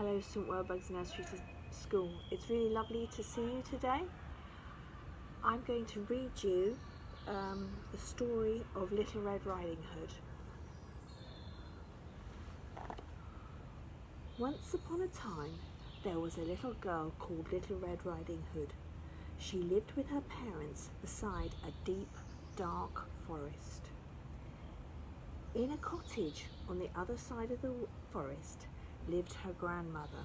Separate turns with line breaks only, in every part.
Hello, St Werburghs Nursery to School. It's really lovely to see you today. I'm going to read you the story of Little Red Riding Hood. Once upon a time, there was a little girl called Little Red Riding Hood. She lived with her parents beside a deep, dark forest. In a cottage on the other side of the forest lived her grandmother,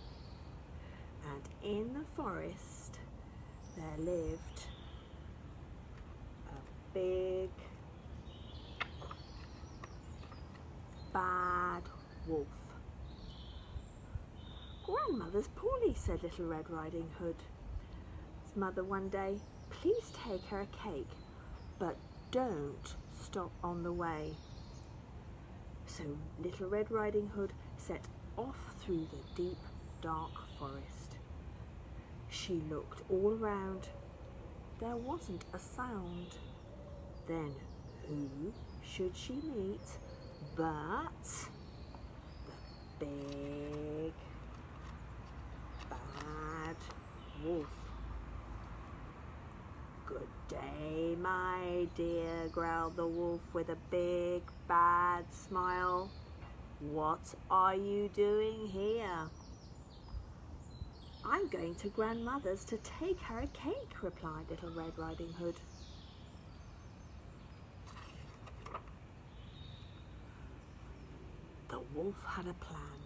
and in the forest there lived a big bad wolf. "Grandmother's poorly," said Little Red Riding Hood. His mother one day, "Please take her a cake, but don't stop on the way." So Little Red Riding Hood set off through the deep, dark forest. She looked all around. There wasn't a sound. Then who should she meet but the big, bad wolf. "Good day, my dear," growled the wolf with a big, bad smile. "What are you doing here?" "I'm going to Grandmother's to take her a cake," replied Little Red Riding Hood. The wolf had a plan.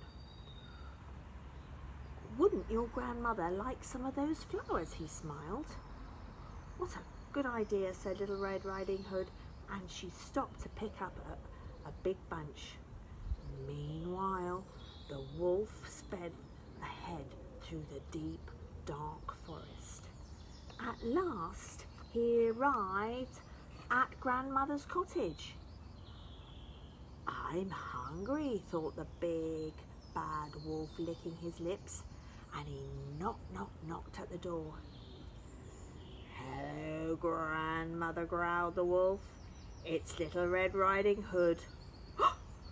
"Wouldn't your grandmother like some of those flowers?" he smiled. "What a good idea," said Little Red Riding Hood, and she stopped to pick up a big bunch. Meanwhile, the wolf sped ahead through the deep, dark forest. At last, he arrived at Grandmother's cottage. "I'm hungry," thought the big, bad wolf, licking his lips, and he knocked at the door. "Hello, Grandmother," growled the wolf. "It's Little Red Riding Hood."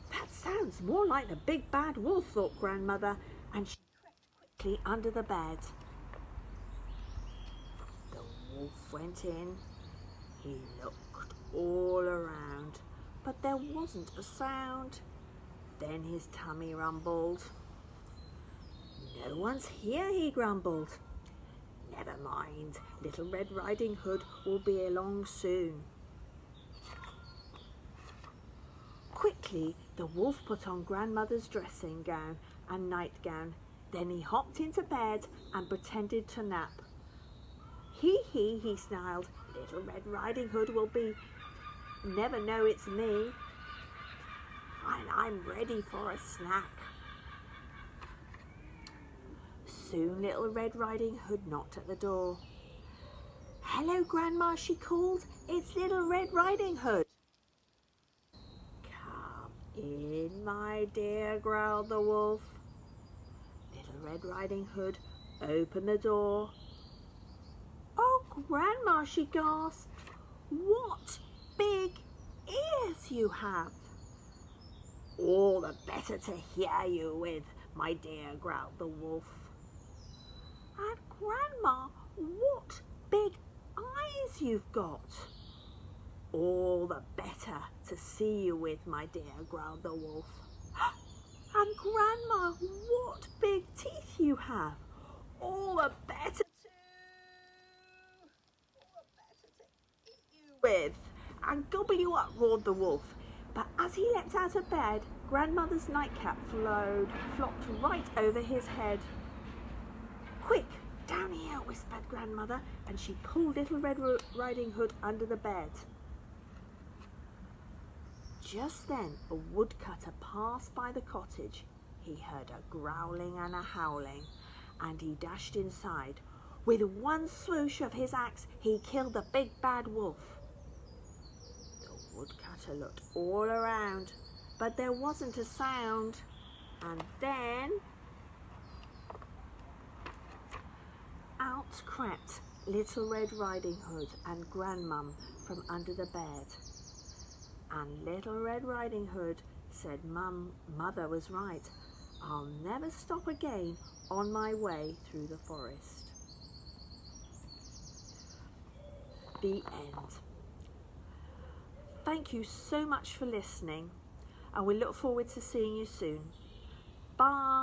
"That sounds more like the big bad wolf," thought Grandmother, and she crept quickly under the bed. The wolf went in. He looked all around, but there wasn't a sound. Then his tummy rumbled. "No one's here," he grumbled. "Never mind, Little Red Riding Hood will be along soon." Quickly, the wolf put on Grandmother's dressing gown and nightgown. Then he hopped into bed and pretended to nap. He snarled. "Little Red Riding Hood will never know it's me, and I'm ready for a snack." Soon Little Red Riding Hood knocked at the door. "Hello, Grandma," she called. "It's Little Red Riding Hood." "Come in, my dear," growled the wolf. Little Red Riding Hood opened the door. "Oh, Grandma," she gasped, "what big ears you have!" "All the better to hear you with, my dear," growled the wolf. "And Grandma, what big eyes you've got!" "All the better to see you with, my dear," growled the wolf. "And Grandma, what big teeth you have!" "All the better to eat you with and gobble you up," roared the wolf. But as he leapt out of bed, Grandmother's nightcap flopped right over his head. "Quick, down here," whispered Grandmother, and she pulled Little Red Riding Hood under the bed. Just then a woodcutter passed by the cottage. He heard a growling and a howling, and he dashed inside. With one swoosh of his axe, he killed the big bad wolf. The woodcutter looked all around, but there wasn't a sound. And then out crept Little Red Riding Hood and Grandmum from under the bed. And Little Red Riding Hood said Mother was right. I'll never stop again on my way through the forest. The end. Thank you so much for listening, and we look forward to seeing you soon. Bye.